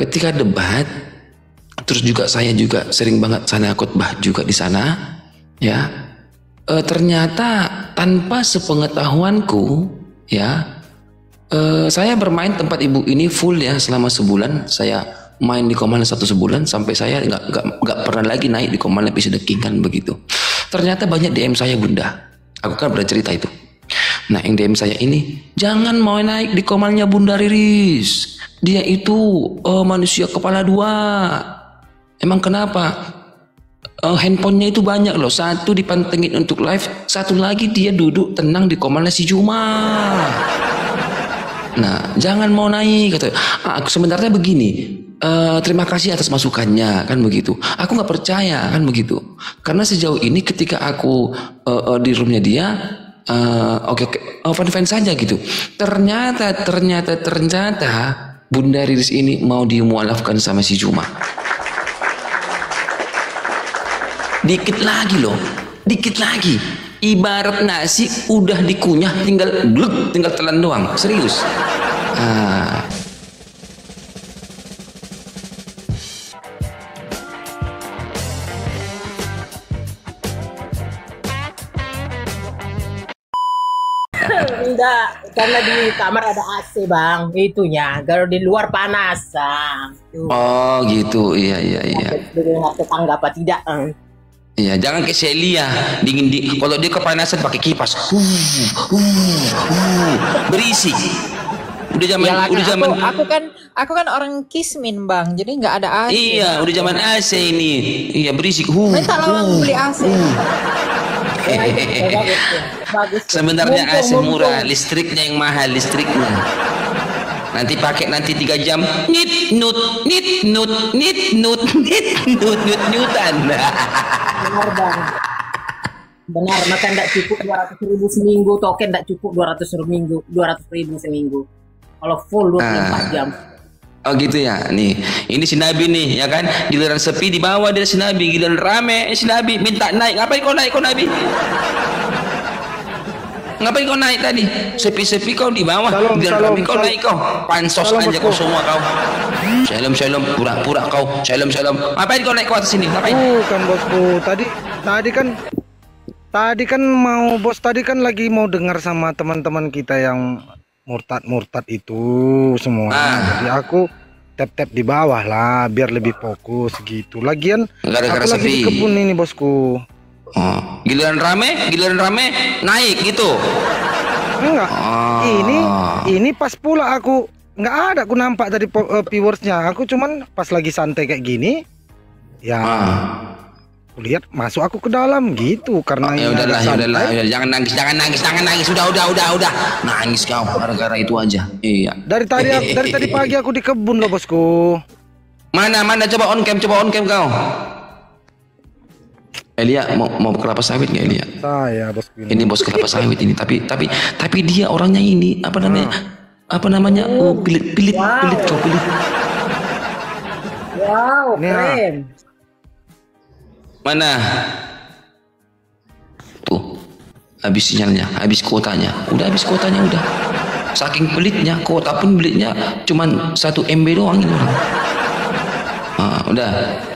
ketika debat, terus juga saya juga sering banget sana khotbah juga di sana, ya. Ternyata tanpa sepengetahuanku, ya, saya bermain tempat ibu ini full ya selama sebulan. Saya main di Komalnya 1 bulan sampai saya nggak pernah lagi naik di Komalnya Peace the King kan begitu. Ternyata banyak DM saya Bunda. Aku kan pernah cerita itu. Nah yang DM saya ini, jangan mau naik di Komalnya Bunda Riris. Dia itu manusia kepala 2. Emang kenapa? Handphonenya itu banyak loh. Satu dipantengin untuk live, satu lagi dia duduk tenang di Komalnya si Juma. Nah jangan mau naik kata. Sebenarnya begini, terima kasih atas masukannya kan begitu. Aku nggak percaya kan begitu. Karena sejauh ini ketika aku di roomnya dia, oke, fan saja gitu. Ternyata Bunda Riris ini mau dimualafkan sama si Juma. Dikit lagi loh, dikit lagi. Ibarat nasi udah dikunyah, tinggal telan doang. Serius. Enggak, karena di kamar ada AC bang, itunya. Kalau di luar panas. Oh gitu, iya. Dengan tetangga apa tidak? Iya, jangan kayak Celia dingin. Kalau dia kepanasan pakai kipas, berisik. Udah zaman. Aku kan orang Kismin bang, jadi nggak ada AC. Iya, udah zaman AC ini. Iya berisik. Minta lawan beli AC. Bagus. Sebenarnya AC murah, listriknya yang mahal listriknya. Nanti pakai 3 jam nyutan. Benar bang. Benar, maka tidak cukup 200.000 seminggu, token tidak cukup 200.000 seminggu. Kalau full 24 jam. Oh gitu ya, nih ini si Nabi nih ya kan, giliran sepi di bawah dia si Nabi, giliran rame si Nabi minta naik. Ngapain kau naik kau Nabi? Ngapain kau naik tadi? Sepi-sepi kau di bawah, giliran rame kau naik kau. Pansos aja kau semua kau. Shalom, pura-pura kau. Shalom. Ngapain kau naik ke atas sini? Ngapain? Bukan bosku, tadi kan lagi mau dengar sama teman-teman kita yang murtad itu semua. Jadi aku tap di bawah lah biar lebih fokus gitu. Lagian gara-gara aku lagi di kebun ini bosku. Giliran rame naik gitu. Enggak. Ini pas pula aku nggak ada aku nampak tadi viewersnya. Aku cuman pas lagi santai kayak gini ya. Lihat masuk aku ke dalam gitu karena ya udahlah, jangan nangis, udah nangis kau gara-gara itu aja. Iya. Dari tadi pagi aku di kebun loh bosku. Mana coba on cam kau. Elia mau kelapa sawit nggak Elia? Saya bosku. Ini bos kelapa sawit ini tapi dia orangnya ini apa namanya? Pilit. Wow, keren. Mana? Tuh, habis sinyalnya, habis kuotanya. Udah habis kuotanya udah. Saking pelitnya, kuota pun belitnya cuman 1 MB doang ini orang. Udah,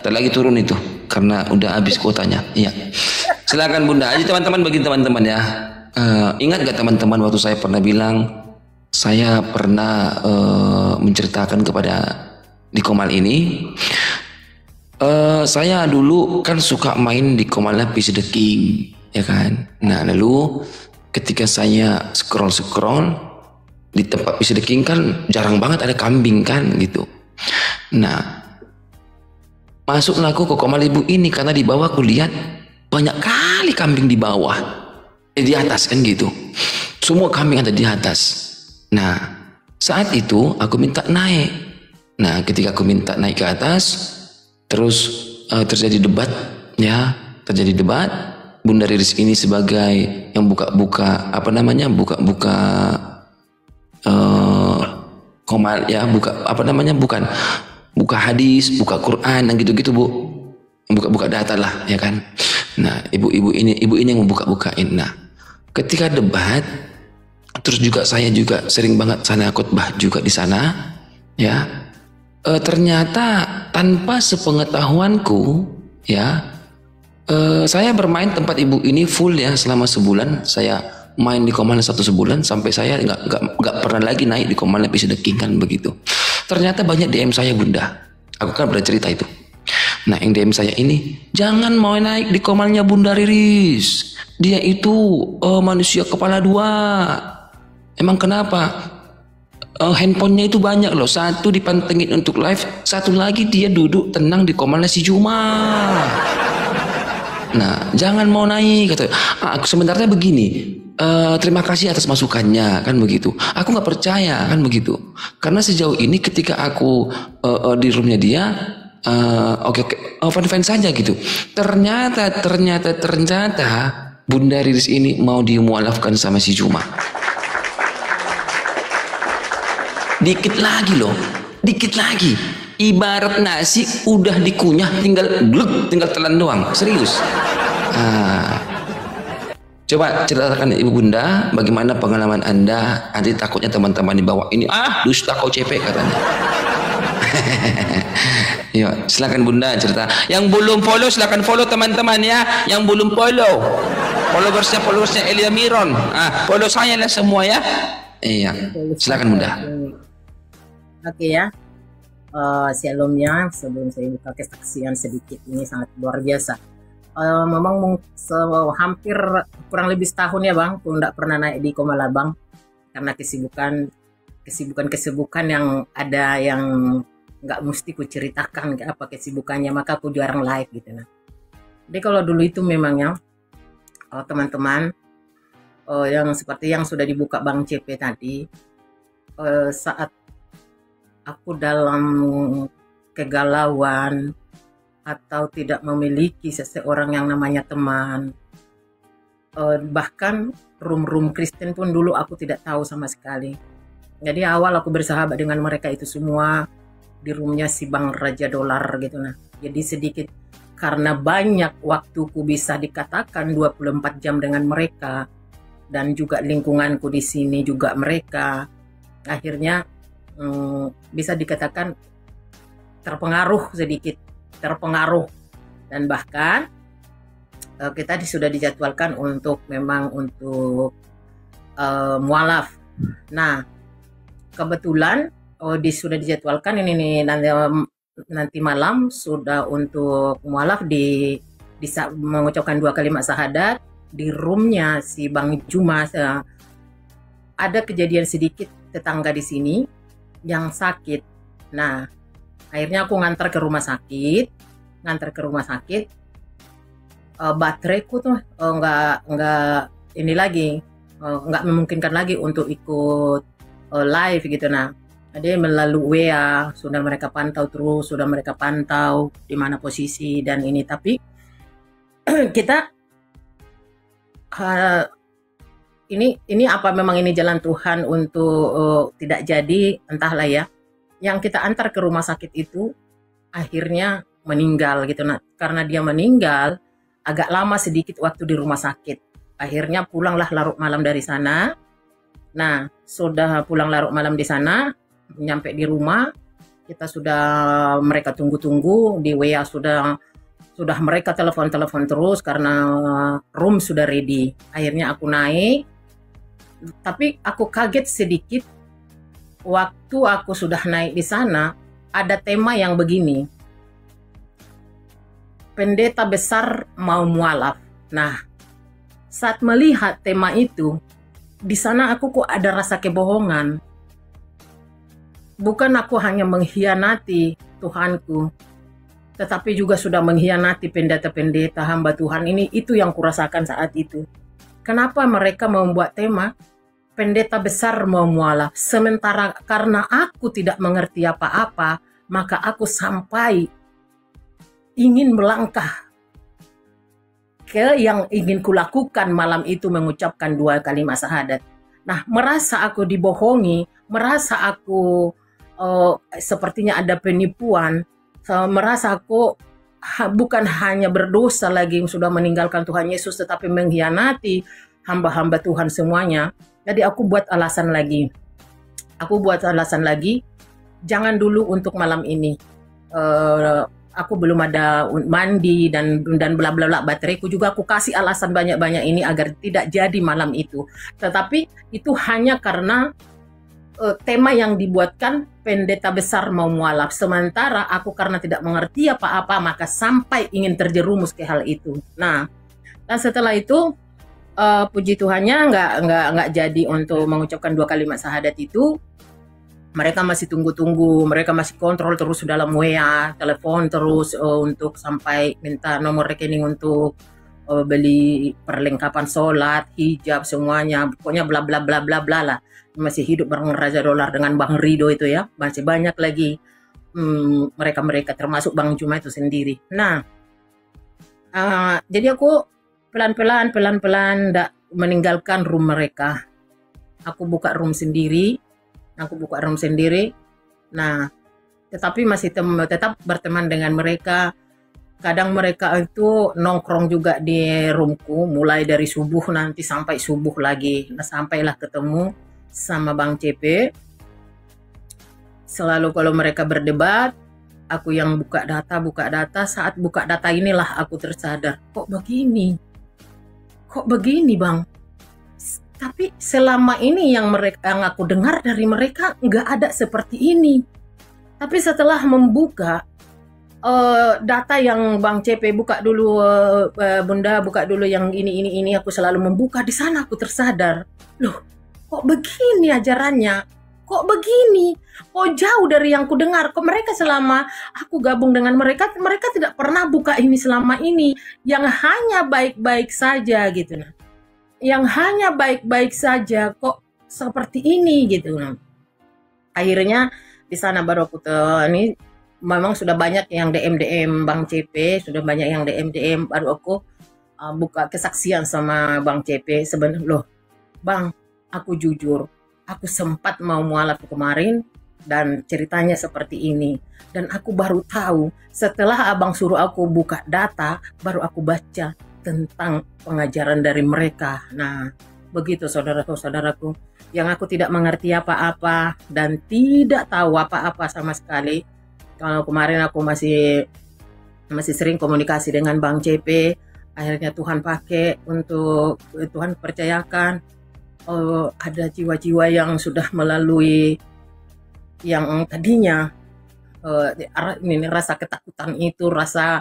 ntar lagi turun itu karena udah habis kuotanya. Iya. Silakan Bunda. Aja teman-teman bagi teman-teman ya. Ingat gak teman-teman waktu saya pernah bilang saya pernah menceritakan kepada di Komal ini. Saya dulu kan suka main di Komalnya Peace the King, ya kan. Nah lalu ketika saya scroll di tempat Peace the King kan jarang banget ada kambing kan gitu. Nah masuklah aku ke Komal ibu ini karena di bawah aku lihat banyak kali kambing di bawah, di atas kan gitu. Semua kambing ada di atas. Nah saat itu aku minta naik. Nah ketika aku minta naik ke atas, terus terjadi debat. Bunda Riris ini sebagai yang buka-buka Komal ya, buka hadis, buka Quran dan gitu-gitu Bu, buka data lah ya kan. Nah ibu ini yang membuka-bukain. Nah ketika debat, terus juga saya juga sering banget sana khotbah juga di sana ya. ternyata tanpa sepengetahuanku, ya, saya bermain tempat ibu ini full ya selama sebulan. Saya main di Komalan 1 bulan sampai saya nggak pernah lagi naik di Komalan episode King kan begitu. Ternyata banyak DM saya Bunda. Aku kan bercerita itu. Nah yang DM saya ini, jangan mau naik di Komalnya Bunda Riris. Dia itu manusia kepala 2. Emang kenapa? Handphonenya itu banyak loh. 1 dipantengin untuk live, 1 lagi dia duduk tenang di Komalnya si Juma. Nah, jangan mau naik kata. Sebenarnya begini, terima kasih atas masukannya kan begitu. Aku nggak percaya kan begitu. Karena sejauh ini ketika aku di roomnya dia, oke, fan saja gitu. Ternyata Bunda Riris ini mau dimualafkan sama si Juma. Dikit lagi loh, dikit lagi. Ibarat nasi udah dikunyah, tinggal telan doang. Serius. Coba ceritakan Ibu Bunda bagaimana pengalaman Anda. Nanti takutnya teman-teman di bawah ini dusta kau cepek katanya. Yuk, silakan Bunda cerita. Yang belum follow silakan follow teman-teman ya. Yang belum follow, followersnya Elia Miron. Follow saya lah semua ya. Iya, silakan Bunda. Oke ya. Sebelumnya sebelum saya buka kesaksian sedikit, ini sangat luar biasa. Memang hampir kurang lebih setahun ya Bang, aku nggak pernah naik di Komalabang karena kesibukan yang ada yang nggak mesti ku ceritakan apa kesibukannya, maka aku jarang live gitu nah. Jadi kalau dulu itu memangnya teman-teman yang seperti yang sudah dibuka Bang CP tadi, saat aku dalam kegalauan atau tidak memiliki seseorang yang namanya teman, bahkan room Kristen pun dulu aku tidak tahu sama sekali. Jadi awal aku bersahabat dengan mereka itu semua di roomnya si Bang Raja Dolar gitu nah. Jadi sedikit karena banyak waktuku bisa dikatakan 24 jam dengan mereka dan juga lingkunganku di sini juga mereka, akhirnya bisa dikatakan terpengaruh dan bahkan kita sudah dijadwalkan untuk mualaf. Nah kebetulan sudah dijadwalkan ini nanti malam sudah untuk mualaf bisa mengucapkan 2 kalimat syahadat di roomnya si Bang Juma. Ada kejadian sedikit tetangga di sini yang sakit. Nah, akhirnya aku ngantar ke rumah sakit. Bateraiku tuh nggak memungkinkan lagi untuk ikut live gitu nah. Jadi melalui WA sudah mereka pantau di mana posisi dan ini, tapi kita ini apa memang ini jalan Tuhan untuk tidak jadi, entahlah ya. Yang kita antar ke rumah sakit itu akhirnya meninggal gitu nah. Karena dia meninggal agak lama sedikit waktu di rumah sakit. Akhirnya pulanglah larut malam dari sana. Nah, sudah pulang larut malam di sana, nyampe di rumah, kita sudah mereka tunggu-tunggu di WA sudah mereka telepon terus karena room sudah ready. Akhirnya aku naik. Tapi aku kaget sedikit waktu aku sudah naik di sana, ada tema yang begini. Pendeta besar mau mualaf. Nah, saat melihat tema itu, di sana aku kok ada rasa kebohongan. Bukan aku hanya mengkhianati Tuhanku, tetapi juga sudah mengkhianati pendeta-pendeta hamba Tuhan ini. Itu yang kurasakan saat itu. Kenapa mereka membuat tema pendeta besar mau mualaf? Sementara karena aku tidak mengerti apa-apa, maka aku sampai ingin melangkah ke yang ingin kulakukan malam itu, mengucapkan 2 kalimat syahadat. Nah, merasa aku dibohongi, merasa aku sepertinya ada penipuan, merasa aku bukan hanya berdosa lagi yang sudah meninggalkan Tuhan Yesus, tetapi mengkhianati hamba-hamba Tuhan semuanya. Jadi aku buat alasan lagi. jangan dulu untuk malam ini. Aku belum ada mandi dan bla bla bla, bateraiku juga aku kasih alasan banyak-banyak ini agar tidak jadi malam itu. Tetapi itu hanya karena tema yang dibuatkan pendeta besar mau mualaf. Sementara aku karena tidak mengerti apa-apa maka sampai ingin terjerumus ke hal itu. Nah, dan setelah itu puji Tuhannya nggak jadi untuk mengucapkan 2 kalimat syahadat itu. Mereka masih tunggu-tunggu, mereka masih kontrol terus dalam WA, telepon terus untuk sampai minta nomor rekening untuk beli perlengkapan sholat, hijab, semuanya. Pokoknya bla bla bla bla bla lah. Masih hidup bareng Raja Dolar dengan Bang Rido itu ya. Masih banyak lagi mereka-mereka termasuk Bang Juma itu sendiri. Nah, jadi aku pelan-pelan meninggalkan room mereka. Aku buka room sendiri. Nah, tetapi masih tetap berteman dengan mereka. Kadang mereka itu nongkrong juga di roomku, mulai dari subuh nanti sampai subuh lagi. Nah, sampailah ketemu sama Bang CP. Selalu kalau mereka berdebat, aku yang buka data. Saat buka data inilah aku tersadar, kok begini Bang? Tapi selama ini yang aku dengar dari mereka nggak ada seperti ini. Tapi setelah membuka data yang Bang CP buka dulu, Bunda buka dulu yang ini, aku selalu membuka di sana. Aku tersadar, loh, kok begini ajarannya? Kok begini? Kok jauh dari yang ku dengar? Kok mereka selama aku gabung dengan mereka tidak pernah buka ini selama ini, yang hanya baik-baik saja gitu. Nah, yang hanya baik-baik saja kok seperti ini gitu. Nah, akhirnya di sana baru aku ini memang sudah banyak yang DM Bang CP, sudah banyak yang DM baru aku buka kesaksian sama Bang CP. Sebenarnya loh Bang, aku jujur, aku sempat mau mualaf kemarin dan ceritanya seperti ini. Dan aku baru tahu setelah abang suruh aku buka data, baru aku baca tentang pengajaran dari mereka. Nah, begitu saudaraku, yang aku tidak mengerti apa-apa dan tidak tahu apa-apa sama sekali. Kalau kemarin aku masih sering komunikasi dengan Bang CP, akhirnya Tuhan pakai untuk Tuhan percayakan ada jiwa-jiwa yang sudah melalui yang tadinya ini rasa ketakutan itu, rasa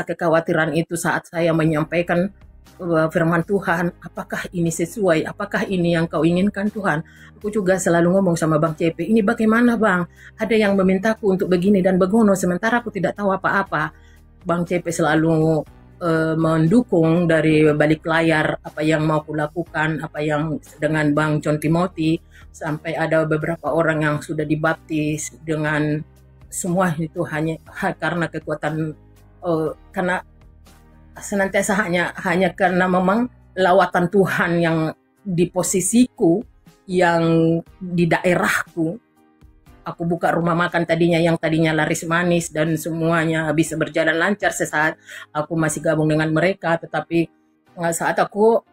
kekhawatiran itu saat saya menyampaikan firman Tuhan, apakah ini sesuai, apakah ini yang kau inginkan Tuhan. Aku juga selalu ngomong sama Bang CP, ini bagaimana Bang, ada yang memintaku untuk begini dan begono, sementara aku tidak tahu apa-apa. Bang CP selalu mendukung dari balik layar apa yang mau kulakukan, apa yang dengan Bang John Timothy, sampai ada beberapa orang yang sudah dibaptis dengan semua itu hanya karena kekuatan, karena senantiasa hanya karena memang lawatan Tuhan yang di posisiku, yang di daerahku. Aku buka rumah makan yang tadinya laris manis dan semuanya bisa berjalan lancar sesaat aku masih gabung dengan mereka. Tetapi saat aku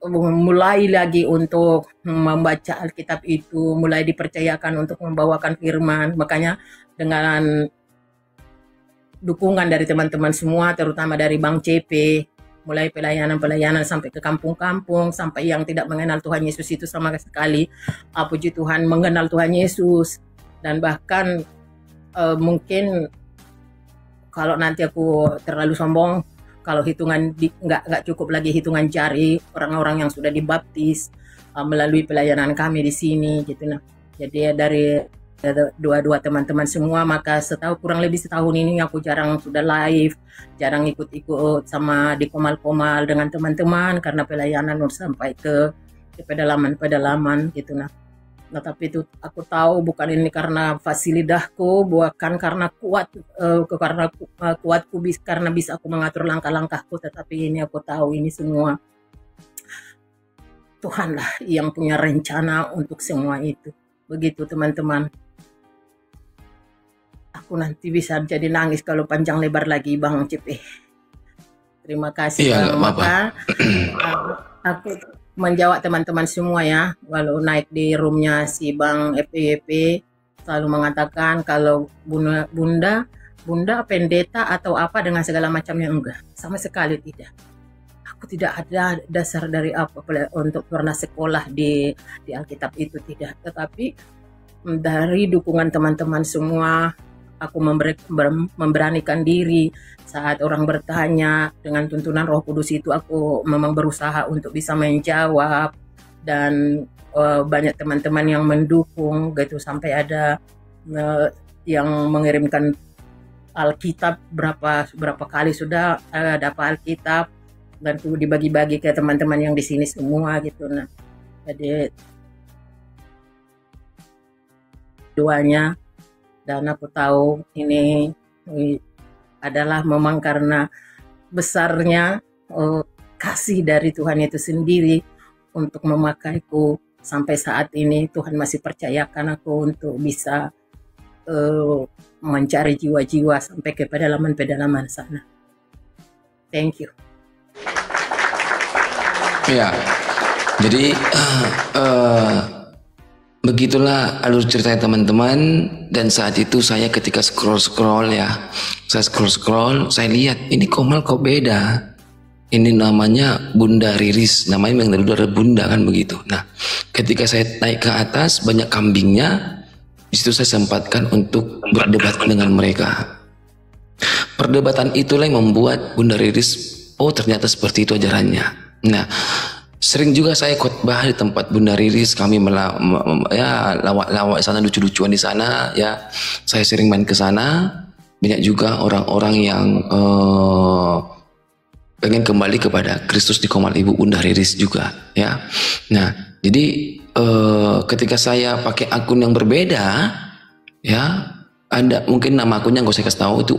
mulai lagi untuk membaca Alkitab itu, mulai dipercayakan untuk membawakan firman, makanya dengan dukungan dari teman-teman semua, terutama dari Bang CP, mulai pelayanan sampai ke kampung-kampung, sampai yang tidak mengenal Tuhan Yesus itu sama sekali, puji Tuhan mengenal Tuhan Yesus. Dan bahkan mungkin kalau nanti aku terlalu sombong, kalau hitungan nggak cukup lagi hitungan jari orang-orang yang sudah dibaptis melalui pelayanan kami di sini gitu. Nah, jadi dari dua teman-teman semua, maka kurang lebih setahun ini aku jarang sudah live, jarang ikut-ikut sama di komal-komal dengan teman-teman karena pelayanan sampai ke pedalaman gitu. Nah, tapi itu aku tahu bukan ini karena fasilidahku, bukan karena kuatku karena bisa aku mengatur langkah-langkahku, tetapi ini aku tahu ini semua Tuhanlah yang punya rencana untuk semua itu. Begitu teman-teman. Aku nanti bisa jadi nangis kalau panjang lebar lagi Bang Cipe. Terima kasih. Iya, maka aku menjawab teman-teman semua ya, walau naik di roomnya si Bang FPYP, selalu mengatakan kalau bunda pendeta atau apa dengan segala macamnya, enggak, sama sekali tidak. Aku tidak ada dasar dari apa untuk pernah sekolah di Alkitab itu, tidak. Tetapi dari dukungan teman-teman semua, aku memberanikan diri saat orang bertanya dengan tuntunan Roh Kudus itu. Aku memang berusaha untuk bisa menjawab, dan banyak teman-teman yang mendukung gitu, sampai ada yang mengirimkan Alkitab berapa kali sudah dapat Alkitab dan tuh dibagi-bagi ke teman-teman yang di sini semua gitu. Nah, jadi duanya, dan aku tahu ini adalah memang karena besarnya kasih dari Tuhan itu sendiri untuk memakaiku sampai saat ini. Tuhan masih percayakan aku untuk bisa mencari jiwa-jiwa sampai ke pedalaman-pedalaman sana. Thank you. Ya, jadi begitulah alur ceritanya teman-teman. Dan saat itu saya ketika scroll ya, saya scroll, saya lihat ini Komal kok beda. Ini namanya Bunda Riris, namanya yang dari Bunda kan begitu. Nah, ketika saya naik ke atas banyak kambingnya, di situ saya sempatkan untuk berdebat dengan mereka. Perdebatan itulah yang membuat Bunda Riris, oh ternyata seperti itu ajarannya. Nah, sering juga saya khotbah di tempat Bunda Riris, kami lawak-lawak sana, lucu-lucuan di sana ya. Saya sering main ke sana. Banyak juga orang-orang yang pengen kembali kepada Kristus di Komal Ibu Bunda Riris juga ya. Nah, jadi ketika saya pakai akun yang berbeda ya, ada mungkin nama akunnya nggak saya kasih tahu, itu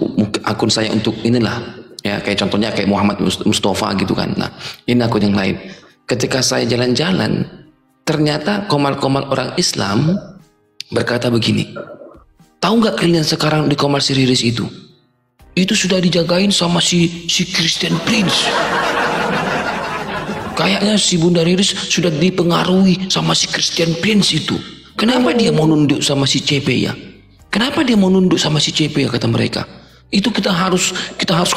akun saya untuk inilah ya, kayak contohnya kayak Muhammad Mustafa gitu kan. Nah, ini akun yang lain. Ketika saya jalan-jalan, ternyata Komal-Komal orang Islam berkata begini, tahu nggak kalian sekarang di Komal si Riris itu sudah dijagain sama si Christian Prince. Kayaknya si Bunda Riris sudah dipengaruhi sama si Christian Prince itu. Kenapa dia mau nunduk sama si CP ya? Kenapa dia mau nunduk sama si CP ya, kata mereka. Itu kita harus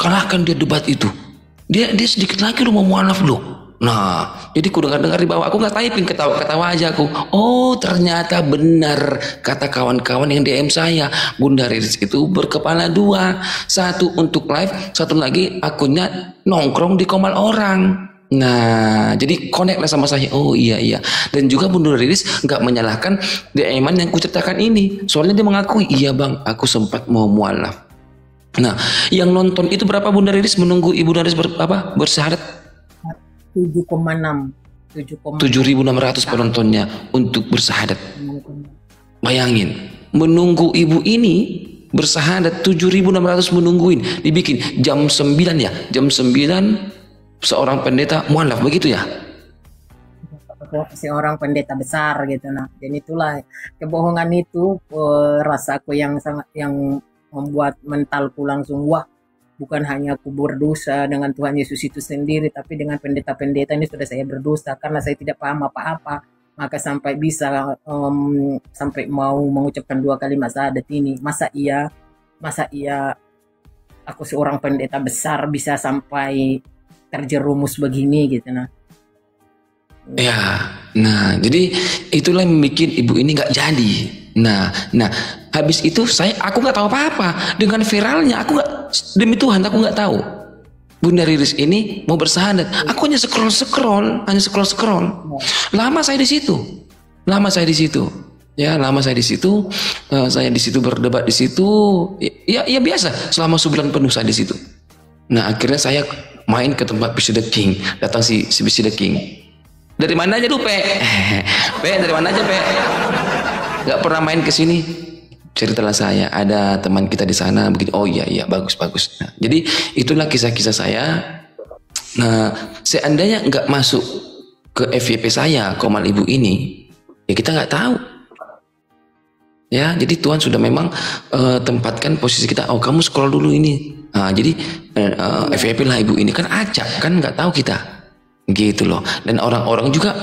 kalahkan dia debat itu. Dia sedikit lagi udah mau mualaf loh. Nah, jadi aku dengar di bawah, aku nggak typing, ketawa aja aku. Oh, ternyata benar kata kawan-kawan yang DM saya. Bunda Riris itu berkepala dua, satu untuk live, satu lagi akunnya nongkrong di Komal orang. Nah, jadi connect lah sama saya. Oh iya. Dan juga Bunda Riris nggak menyalahkan DM-an yang kuceritakan ini. Soalnya dia mengakui, iya bang, aku sempat mau mualaf. Nah, yang nonton itu berapa Bunda Riris menunggu Ibu Riris bersyahadat? 7,6 7.600 penontonnya untuk bersahadat. Bayangin, menunggu ibu ini bersahadat 7.600 menungguin, dibikin jam 9 ya, jam 9 seorang pendeta mualaf begitu ya, seorang pendeta besar gitu. Nah, dan itulah kebohongan itu rasaku yang membuat mentalku langsung wah, bukan hanya aku berdosa dengan Tuhan Yesus itu sendiri, tapi dengan pendeta-pendeta ini sudah saya berdosa karena saya tidak paham apa-apa. Maka sampai bisa sampai mau mengucapkan 2 kalimat syahadat ini. Masa iya aku seorang pendeta besar bisa sampai terjerumus begini gitu. Nah, ya, nah jadi itulah yang bikin ibu ini nggak jadi. Nah, habis itu aku nggak tahu apa-apa dengan viralnya. Aku nggak, demi Tuhan aku nggak tahu Bunda Riris ini mau bersahadat. Aku hanya scroll. Lama saya di situ. Saya di situ berdebat di situ. Ya biasa. Selama sebulan penuh saya di situ. Nah, akhirnya saya main ke tempat PC The King. Datang si PC The King. Dari mana aja lu, Pe? Dari mana aja, Pe? Gak pernah main ke sini. Ceritalah saya, ada teman kita di sana begitu. Oh iya, bagus. Nah, jadi itulah kisah-kisah saya. Nah, seandainya nggak masuk ke FYP saya, Komal Ibu ini, ya kita nggak tahu. Ya, jadi Tuhan sudah memang tempatkan posisi kita. Oh, kamu scroll dulu ini. Nah, jadi FYP lah Ibu ini kan acak, kan nggak tahu kita, gitu loh. Dan orang-orang juga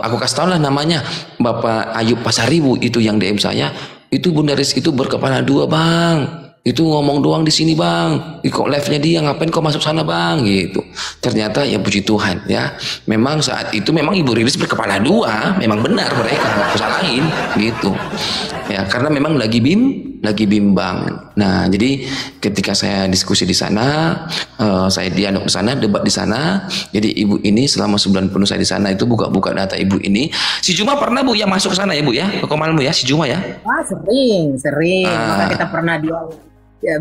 aku kasih tau lah namanya, Bapak Ayub Pasaribu itu yang DM saya. itu Bunda Ris itu berkepala dua bang, itu ngomong doang di sini bang, kok live-nya dia, ngapain kok masuk sana bang gitu. Ternyata ya puji Tuhan ya, memang saat itu memang Ibu Riris berkepala dua, memang benar mereka nggak usah lain gitu ya, karena memang lagi bimbang. Nah jadi ketika saya diskusi di sana, saya dialog di sana, debat di sana, jadi ibu ini selama sebulan penuh saya di sana itu buka-buka data ibu ini. Si Juma pernah Bu yang masuk ke sana ya Bu ya, ke Komal Bu ya, si Juma ya? Wah sering. Maka kita pernah dia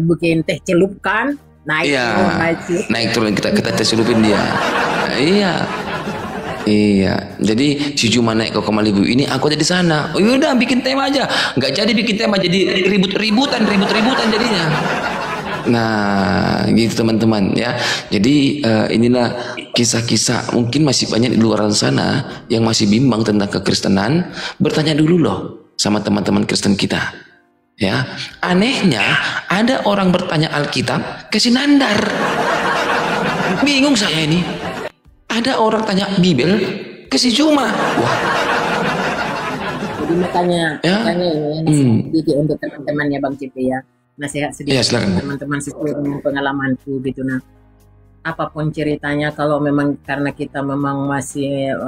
bikin teh celup kan, naik turun kita tes celupin dia. Iya, jadi si Juma naik ke Komal Ibu ini, aku ada di sana. Oh yaudah bikin tema aja, nggak jadi bikin tema, jadi ribut-ributan jadinya. Nah, gitu teman-teman ya. Jadi inilah kisah-kisah, mungkin masih banyak di luar sana yang masih bimbang tentang kekristenan. Bertanya dulu loh sama teman-teman Kristen kita. Ya, anehnya ada orang bertanya Alkitab ke Sinandar. Bingung saya ini. Ada orang tanya Bibel ke si Juma. Wah. Jadi makanya ini sedikit untuk teman-temannya Bang Cipi ya. Nasihat sedikit teman-teman sesuai dengan pengalamanku gitu. Nah, apapun ceritanya, kalau memang karena kita memang masih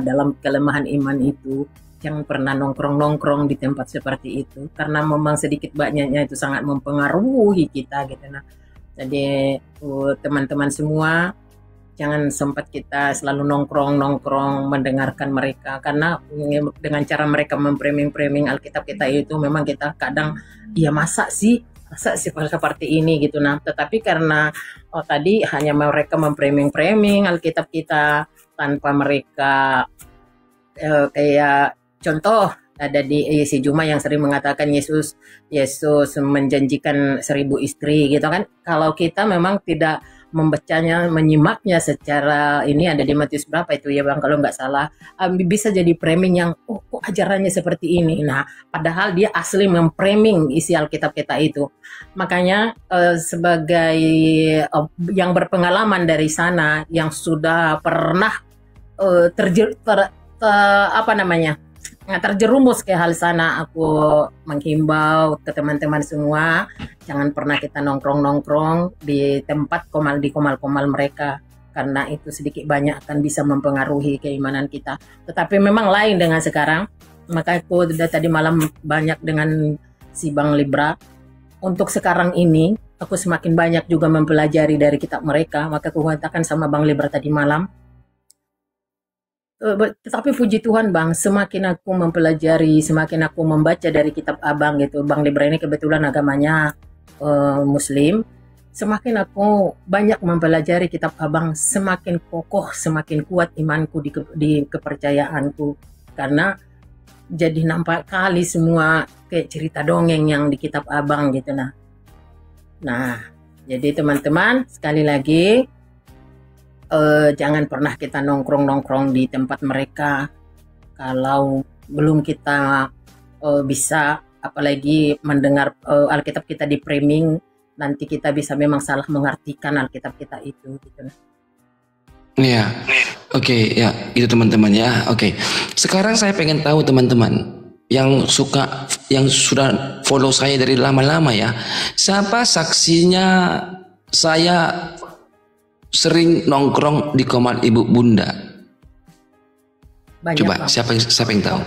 dalam kelemahan iman itu, jangan pernah nongkrong-nongkrong di tempat seperti itu, karena memang sedikit banyaknya itu sangat mempengaruhi kita gitu. Nah, jadi teman-teman semua, jangan sempat kita selalu nongkrong mendengarkan mereka, karena dengan cara mereka memframing Alkitab kita itu memang kita kadang ya masa sih seperti ini gitu. Nah, tetapi karena tadi hanya mereka memframing Alkitab kita tanpa mereka kayak contoh ada di si Juma yang sering mengatakan Yesus menjanjikan 1000 istri gitu kan. Kalau kita memang tidak membacanya, menyimaknya secara ini, ada di Matius berapa itu ya Bang kalau nggak salah, bisa jadi framing yang kok ajarannya seperti ini. Nah padahal dia asli memframing isi Alkitab kita itu. Makanya sebagai yang berpengalaman dari sana, yang sudah pernah terjerumus ke hal sana, aku menghimbau ke teman-teman semua, jangan pernah kita nongkrong di tempat komal mereka, karena itu sedikit banyak akan bisa mempengaruhi keimanan kita. Tetapi memang lain dengan sekarang. Maka aku tadi malam banyak dengan si Bang Libra. Untuk sekarang ini aku semakin banyak juga mempelajari dari kitab mereka. Maka aku katakan sama Bang Libra tadi malam, tetapi puji Tuhan Bang, semakin aku mempelajari, semakin aku membaca dari kitab Abang gitu. Bang Libra ini kebetulan agamanya Muslim. Semakin aku banyak mempelajari kitab Abang, semakin kokoh, semakin kuat imanku di kepercayaanku. Karena jadi nampak kali semua kayak cerita dongeng yang di kitab Abang gitu. Nah, jadi teman-teman sekali lagi, jangan pernah kita nongkrong di tempat mereka kalau belum kita bisa, apalagi mendengar Alkitab kita di framing, nanti kita bisa memang salah mengartikan Alkitab kita itu gitu. Iya, oke, ya itu teman-teman ya. Oke, sekarang saya pengen tahu teman-teman yang sudah follow saya dari lama-lama ya, siapa saksinya saya sering nongkrong di Komal Ibu Bunda? Banyak, coba Bang. siapa yang tahu?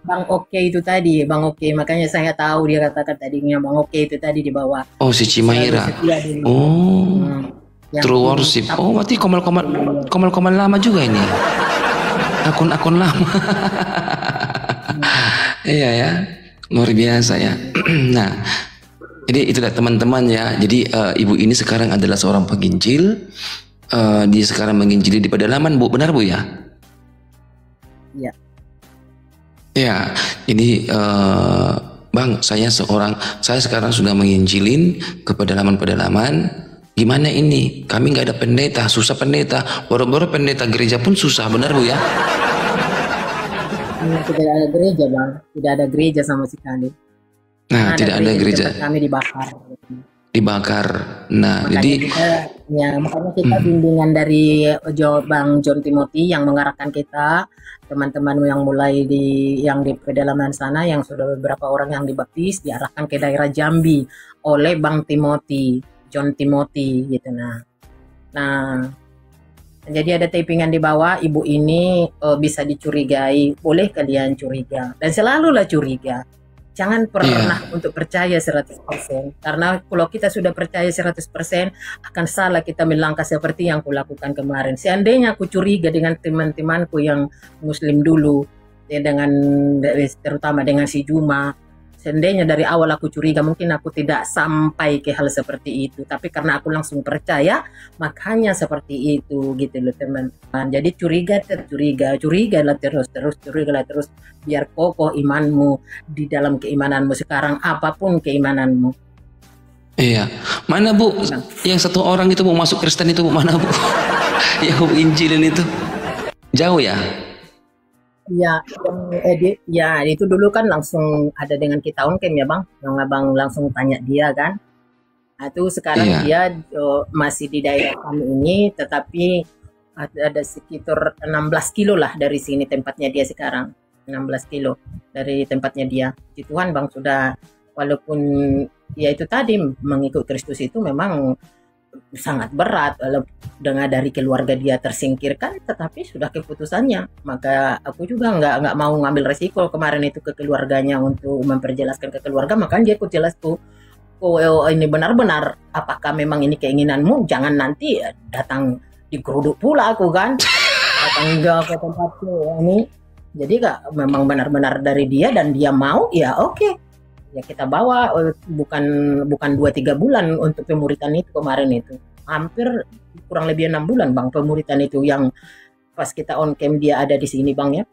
Bang Oke itu tadi, Bang Oke, makanya saya tahu dia katakan tadinya Bang Oke itu tadi di bawah. Oh si Cimaira. True Worship. Oh berarti Komal lama juga ini. Akun lama. Iya ya, luar biasa ya. Nah, jadi itulah teman-teman ya. Jadi ibu ini sekarang adalah seorang penginjil. Dia sekarang menginjili di pedalaman, Bu. Benar Bu ya? Iya. Ya, ini Bang, saya sekarang sudah menginjilin ke pedalaman-pedalaman. Gimana ini? Kami nggak ada pendeta, susah pendeta. Baru-baru pendeta gereja pun susah, benar Bu ya? Tidak ada gereja Bang, tidak ada gereja sama sekali. Nah, tidak ada gereja. Kami dibakar. Nah, makanya jadi Ya, makanya kita bimbingan dari Bang John Timothy yang mengarahkan kita, teman-teman yang mulai di pedalaman sana, yang sudah beberapa orang yang dibaptis, diarahkan ke daerah Jambi oleh Bang Timothy, John Timothy gitu. Nah, jadi ada tapingan di bawah, ibu ini bisa dicurigai, boleh kalian curiga, dan selalulah curiga. Jangan pernah untuk percaya 100%. Karena kalau kita sudah percaya 100%, akan salah kita melangkah seperti yang kulakukan kemarin. Seandainya aku curiga dengan teman-temanku yang muslim dulu, ya terutama dengan si Juma, seandainya dari awal aku curiga, mungkin aku tidak sampai ke hal seperti itu. Tapi karena aku langsung percaya, makanya seperti itu gitu loh teman-teman. Jadi curigalah terus, biar kokoh imanmu di dalam keimananmu sekarang, apapun keimananmu. Iya. Mana Bu? Yang satu orang itu mau masuk Kristen itu mana Bu? Yang Injilin itu jauh ya? Ya, ya itu dulu kan langsung ada dengan kita on cam ya Bang, yang Abang langsung tanya dia kan. Nah, itu sekarang dia masih di daerah kami ini, tetapi ada sekitar 16 kilo lah dari sini tempatnya dia sekarang. 16 kilo dari tempatnya dia. Di Tuhan Bang sudah, walaupun ya itu tadi mengikut Kristus itu memang sangat berat, dengan dari keluarga dia tersingkirkan, tetapi sudah keputusannya. Maka aku juga nggak mau ngambil resiko kemarin itu ke keluarganya untuk memperjelaskan ke keluarga. Makanya dia ikut jelas tuh, ini benar-benar apakah memang ini keinginanmu, jangan nanti datang digeruduk pula aku kan, datang ke tempatku ini. Jadi memang benar-benar dari dia dan dia mau, ya oke. Ya kita bawa, bukan 2-3 bulan untuk pemuritan itu kemarin itu. Hampir kurang lebih 6 bulan Bang pemuritan itu, yang pas kita on cam dia ada di sini Bang ya.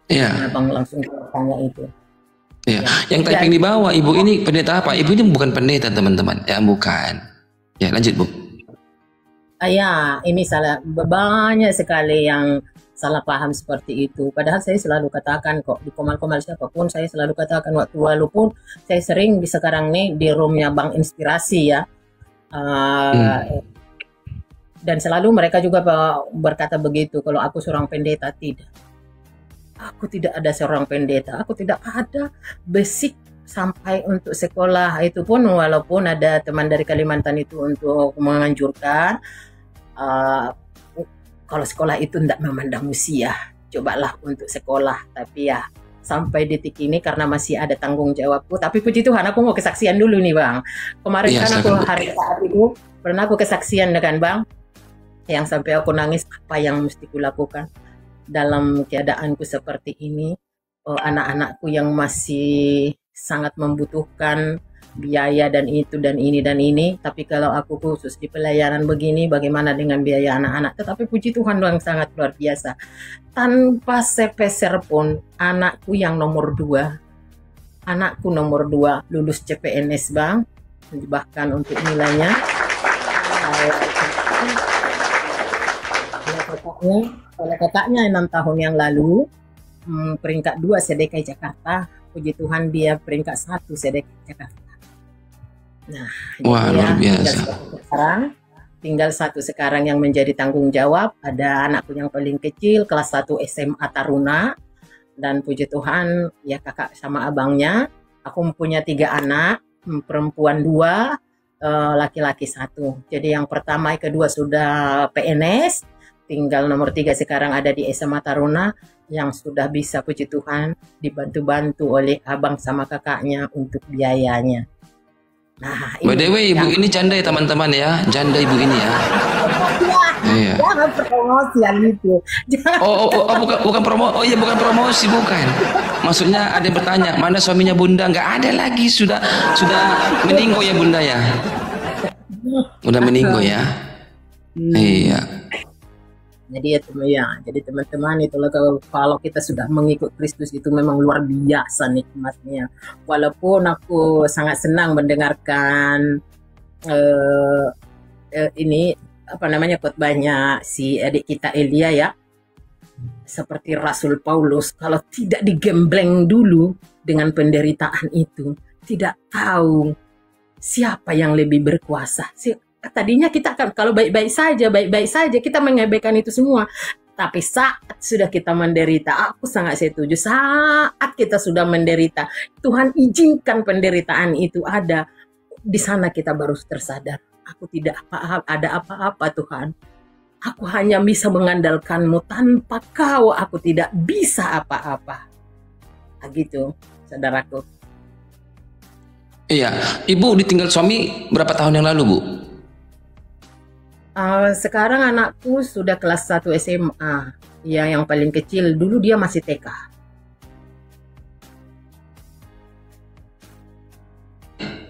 Iya. Nah, Bang langsung tanya itu. Iya. Yang typing di bawah, ibu ini pendeta apa? Ibu ini bukan pendeta teman-teman. Ya bukan. Ya lanjut Bu. Ya ini salah, banyak sekali yang salah paham seperti itu. Padahal saya selalu katakan kok, di komal-komal siapapun saya selalu katakan, walaupun saya sering di sekarang nih di roomnya Bang Inspirasi ya, dan selalu mereka juga berkata begitu, kalau aku seorang pendeta. Tidak, aku tidak ada seorang pendeta, aku tidak ada basic sampai untuk sekolah itu pun, walaupun ada teman dari Kalimantan itu untuk menganjurkan, kalau sekolah itu tidak memandang usia, cobalah untuk sekolah. Tapi ya sampai detik ini karena masih ada tanggung jawabku. Tapi puji Tuhan aku mau kesaksian dulu nih Bang. Kemarin kan aku hari saat itu pernah aku kesaksian dengan Bang, yang sampai aku nangis apa yang mesti kulakukan dalam keadaanku seperti ini. Anak-anakku yang masih sangat membutuhkan biaya dan itu dan ini dan ini, tapi kalau aku khusus di pelayanan begini, bagaimana dengan biaya anak-anak? Tetapi puji Tuhan yang sangat luar biasa, tanpa sepeser pun anakku nomor 2 lulus CPNS Bang, bahkan untuk nilainya oleh kakaknya 6 tahun yang lalu peringkat 2 SDKI Jakarta, puji Tuhan dia peringkat 1 SDKI Jakarta. Nah, wah, luar biasa. Tinggal satu sekarang yang menjadi tanggung jawab. Ada anakku yang paling kecil kelas 1 SMA Taruna, dan puji Tuhan ya kakak sama abangnya. Aku mempunyai 3 anak, perempuan 2, laki-laki 1. Jadi yang pertama, kedua sudah PNS, tinggal nomor 3 sekarang ada di SMA Taruna, yang sudah bisa puji Tuhan dibantu-bantu oleh abang sama kakaknya untuk biayanya. Nah, by the way, ibu ini janda ya teman-teman ya, janda ibu ini ya. Iya. Jangan promosian itu. Bukan promo. Oh iya, bukan promosi, bukan. Maksudnya ada yang bertanya, mana suaminya Bunda? Nggak ada lagi, sudah meninggal ya Bunda ya. Udah meninggal ya. Iya. Jadi teman-teman itulah, kalau kita sudah mengikut Kristus itu memang luar biasa nikmatnya. Walaupun aku sangat senang mendengarkan ini khotbahnya si adik kita Elia ya. Seperti Rasul Paulus, kalau tidak digembleng dulu dengan penderitaan itu, tidak tahu siapa yang lebih berkuasa. tadinya kita akan kalau baik-baik saja kita mengabaikan itu semua. Tapi saat sudah kita menderita, aku sangat setuju. Saat kita sudah menderita, Tuhan izinkan penderitaan itu ada. Di sana kita baru tersadar, aku tidak ada apa-apa Tuhan. Aku hanya bisa mengandalkan-Mu, tanpa Kau aku tidak bisa apa-apa. Gitu, saudaraku. Iya, Ibu ditinggal suami berapa tahun yang lalu, Bu? Sekarang anakku sudah kelas 1 SMA. Ya, yang paling kecil dulu dia masih TK.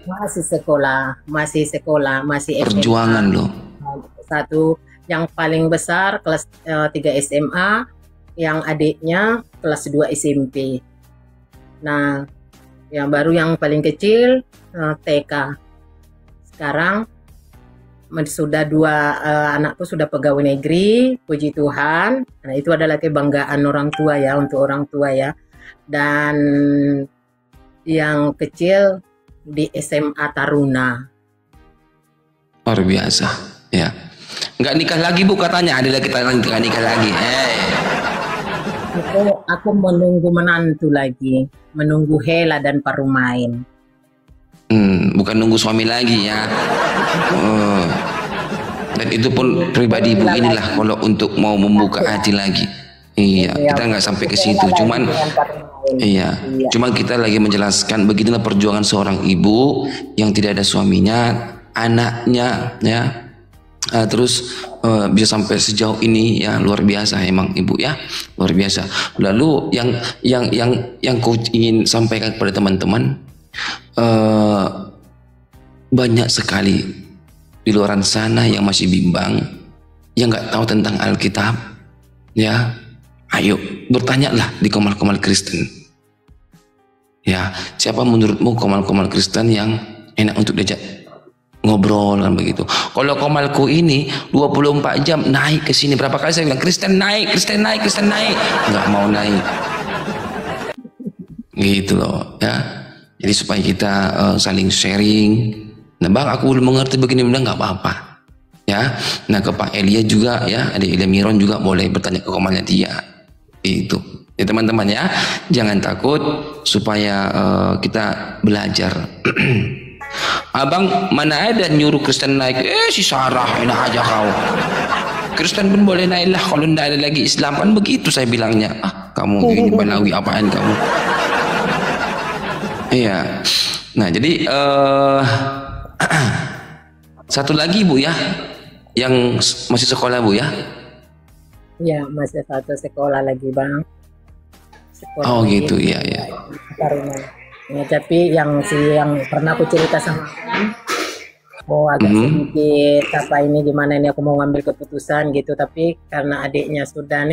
Masih sekolah, masih SMP. Perjuangan loh. Satu yang paling besar kelas 3 SMA, yang adiknya kelas 2 SMP. Nah, yang baru yang paling kecil TK. Sekarang sudah anakku sudah pegawai negeri, puji Tuhan. Nah, itu adalah kebanggaan orang tua ya, untuk orang tua ya. Dan yang kecil di SMA Taruna. Luar biasa, ya. Nggak nikah lagi, Bu, katanya. Ada lagi nggak nikah lagi. Aku menunggu menantu lagi, menunggu Hela dan Parumain. Bukan nunggu suami lagi ya. Dan itu pun pribadi Ibu inilah kalau untuk mau membuka hati lagi. Iya, kita nggak sampai ke situ. Cuman cuman kita lagi menjelaskan begitulah perjuangan seorang ibu yang tidak ada suaminya, anaknya ya. Terus bisa sampai sejauh ini ya, luar biasa emang Ibu ya, luar biasa. Lalu yang ku ingin sampaikan kepada teman-teman, banyak sekali di luar sana yang masih bimbang, yang nggak tahu tentang Alkitab ya. Ayo bertanyalah di komal-komal Kristen ya, siapa menurutmu komal-komal Kristen yang enak untuk diajak ngobrol kan begitu. Kalau komalku ini 24 jam naik ke sini, berapa kali saya bilang Kristen naik, nggak mau naik gitu loh ya. Jadi supaya kita saling sharing. Nah, Bang, aku belum mengerti begini, bilang nggak apa-apa ya. Nah, ke Pak Elia juga ya, ada Elia Miron juga boleh bertanya ke komalnya dia. Itu ya teman-teman ya, jangan takut supaya kita belajar. Abang mana ada nyuruh Kristen naik? Si Sarah enak aja kau. Kristen pun boleh naik lah kalau tidak ada lagi Islam, kan begitu saya bilangnya. Kamu ini Balawi apaan kamu? Iya. Nah, jadi satu lagi Bu ya, yang masih sekolah Bu ya? Ya, masih satu sekolah lagi Bang. Sekolah gitu ya. Taruna. Ya, tapi yang pernah aku cerita sama agak sedikit ini gimana ini aku mau ngambil keputusan gitu, tapi karena adiknya sudah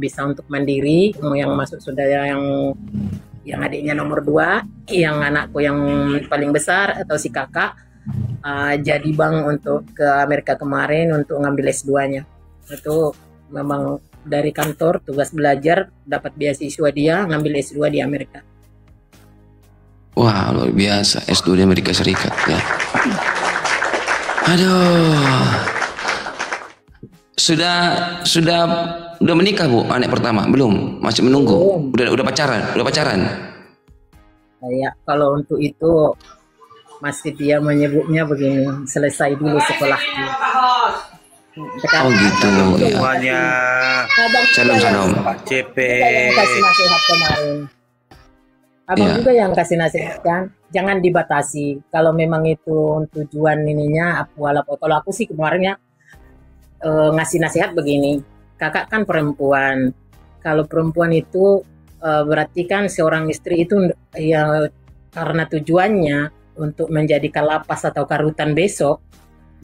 bisa untuk mandiri, yang masuk sudah yang adiknya nomor 2, yang anakku yang paling besar atau si kakak jadi Bang untuk ke Amerika kemarin untuk ngambil S2-nya. Itu memang dari kantor tugas belajar dapat beasiswa, dia ngambil S2 di Amerika. Wah, luar biasa, S2 di Amerika Serikat ya. Aduh. Sudah menikah Bu anak pertama? Belum, masih menunggu. Udah pacaran. Ya, kalau untuk itu masih dia menyebutnya begini, selesai dulu sekolahnya. Gitu ya. Semuanya. Salam. Pak CP. Yang kasih nasihat kemarin. Abang juga yang kasih nasihat kan, jangan dibatasi. Kalau memang itu tujuan ininya, walaupun kalau aku sih kemarin ya ngasih nasihat begini, kakak kan perempuan. Kalau perempuan itu berarti kan seorang istri itu ya karena tujuannya untuk menjadi kalapas atau karutan besok,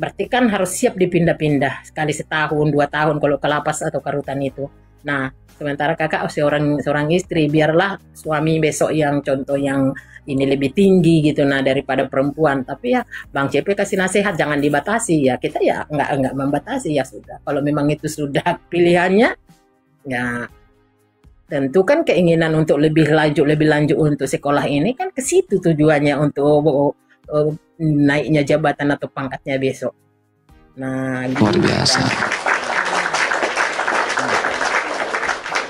berarti kan harus siap dipindah-pindah sekali setahun 2 tahun kalau kalapas atau karutan itu. Nah, sementara kakak seorang istri, biarlah suami besok yang contoh yang ini lebih tinggi gitu nah daripada perempuan. Tapi ya Bang CP kasih nasihat jangan dibatasi ya. Kita ya enggak membatasi ya sudah. Kalau memang itu sudah pilihannya ya tentu kan keinginan untuk lebih lanjut untuk sekolah ini kan ke situ tujuannya untuk naiknya jabatan atau pangkatnya besok. Nah, Luar biasa.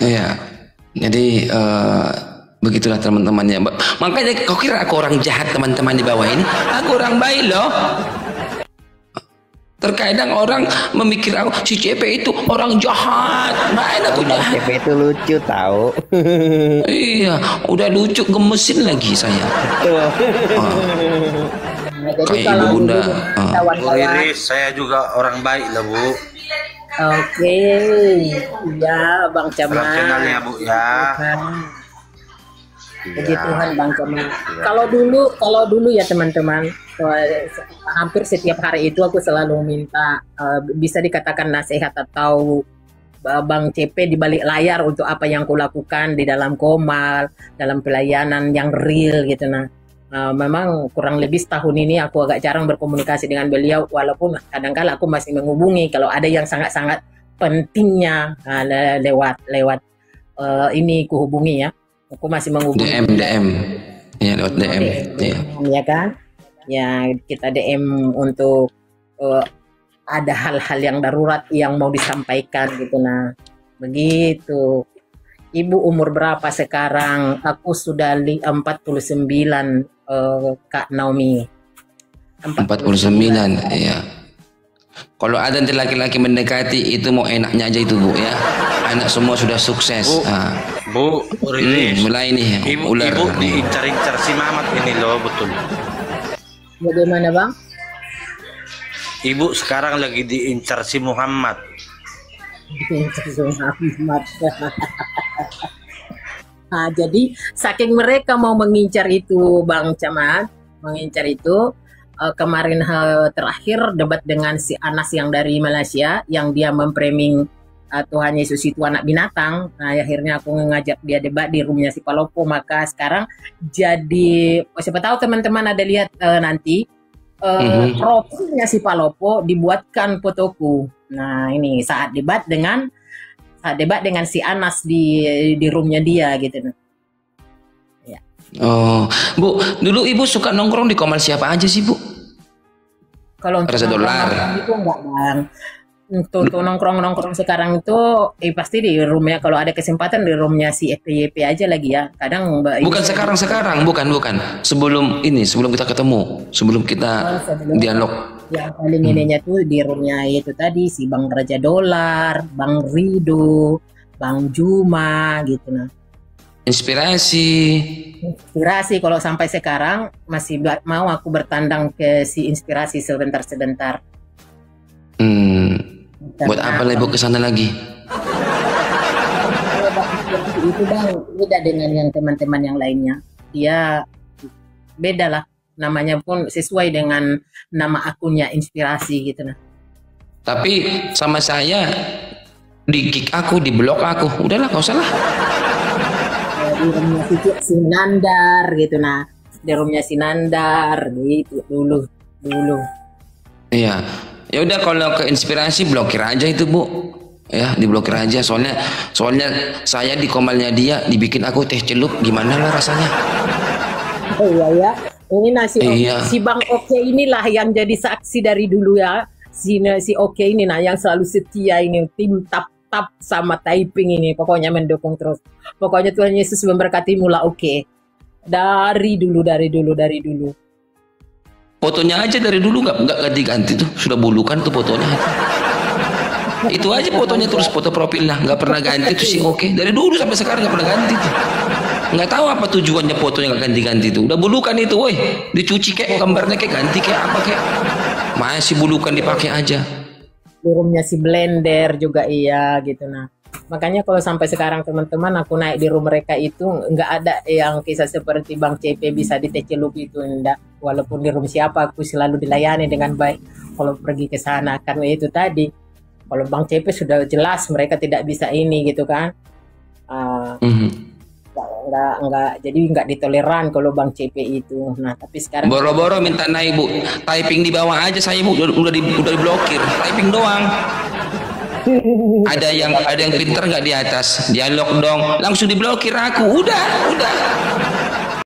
Iya. Jadi begitulah teman-temannya. Makanya kau kira aku orang jahat teman-teman di bawah ini? Aku orang baik loh. Terkadang orang memikir aku si CP itu orang jahat. Main aku jahat. CP itu lucu tahu. Iya, udah lucu gemesin lagi saya. Nah, jadi Kayak kalau ibu bunda. dulu Bu kawan-kawan, Iris, saya juga orang baik lah Bu. oke, ya Bang Salam Camat. kenal ya Bu ya. Puji Tuhan Bang Camat. Kalau dulu ya teman-teman, hampir setiap hari itu aku selalu minta bisa dikatakan nasihat atau Bang CP di balik layar untuk apa yang kulakukan di dalam Komal, dalam pelayanan yang real gitu. Memang kurang lebih setahun ini aku agak jarang berkomunikasi dengan beliau, walaupun kadang-kala aku masih menghubungi kalau ada yang sangat-sangat pentingnya lewat ini kuhubungi ya. Aku masih menghubungi DM. Ya lewat DM. Iya. ya kan, ya kita DM untuk ada hal-hal yang darurat yang mau disampaikan gitu. Nah begitu. Ibu umur berapa sekarang? Aku sudah 49, Kak Naomi. 49, iya. Kalau ada nanti laki-laki mendekati itu mau enaknya aja itu Bu ya. Anak semua sudah sukses. Bu Riris, mulai nih ibu ular. diincar-incar si Mamat ini loh, betul. Bagaimana Bang? Ibu sekarang lagi diincar si Muhammad. Nah, jadi saking mereka mau mengincar itu Bang Camat, mengincar itu kemarin terakhir debat dengan si Anas yang dari Malaysia yang dia memframing Tuhan Yesus itu anak binatang. Nah akhirnya aku ngajak dia debat di roomnya si Palopo. Maka sekarang jadi siapa tahu teman-teman ada lihat nanti profilnya si Palopo dibuatkan fotoku. Nah ini saat debat dengan si Anas di roomnya dia gitu. Ya. Oh, Bu, dulu Ibu suka nongkrong di Komal siapa aja sih Bu? Kalau untuk Rasa dolar. itu enggak Bang. Untuk nongkrong sekarang itu pasti di roomnya, kalau ada kesempatan di roomnya si FPYP aja lagi ya. Kadang Mbak Bukan sekarang, bukan. Sebelum kita ketemu, sebelum kita dialog. yang paling ininya tuh di roomnya itu tadi si Bang Raja Dolar, Bang Rido, Bang Juma gitu. Nah inspirasi kalau sampai sekarang masih mau aku bertandang ke si inspirasi sebentar. Buat apa lah Ibu kesana lagi? Itu Bang beda dengan yang teman-teman yang lainnya. Dia beda lah. Namanya pun sesuai dengan nama akunnya inspirasi gitu. Nah. Tapi sama saya di kick aku, di blok aku. Udahlah, gak usah lah. Di roomnya si Nandar gitu. Nah di roomnya si Nandar gitu dulu. Iya. Ya udah kalau ke inspirasi blokir aja itu Bu. Ya diblokir aja soalnya saya di Komalnya dia dibikin aku teh celup gimana lah rasanya. Oh iya ya. Ini si Bang Oke inilah yang jadi saksi dari dulu ya. Si Oke ini yang selalu setia ini, tim tap sama typing ini, pokoknya mendukung terus. Pokoknya Tuhan Yesus memberkatimu lah Oke. Dari dulu. Fotonya aja dari dulu nggak ganti-ganti tuh, sudah bulukan tuh fotonya. Itu aja fotonya terus foto profilnya nggak pernah ganti tuh si Oke. Dari dulu sampai sekarang nggak pernah ganti tuh. Nggak tahu apa tujuannya fotonya nggak ganti-ganti tuh. Udah bulukan itu, woi, dicuci kayak gambarnya kayak ganti kayak apa kayak. Masih bulukan dipakai aja. Di roomnya si Blender juga iya gitu. Nah makanya kalau sampai sekarang teman-teman aku naik di room mereka itu nggak ada yang kisah seperti Bang CP bisa ditecelup itu enggak. Walaupun di room siapa aku selalu dilayani dengan baik kalau pergi ke sana, karena itu tadi kalau Bang CP sudah jelas mereka tidak bisa ini gitu kan. Jadi nggak ditoleran kalau Bang CP itu. Nah tapi sekarang boro-boro minta naik Bu, typing di bawah aja saya Bu, udah diblokir, typing doang. ada yang pinter nggak di atas, dialog dong, langsung diblokir aku, udah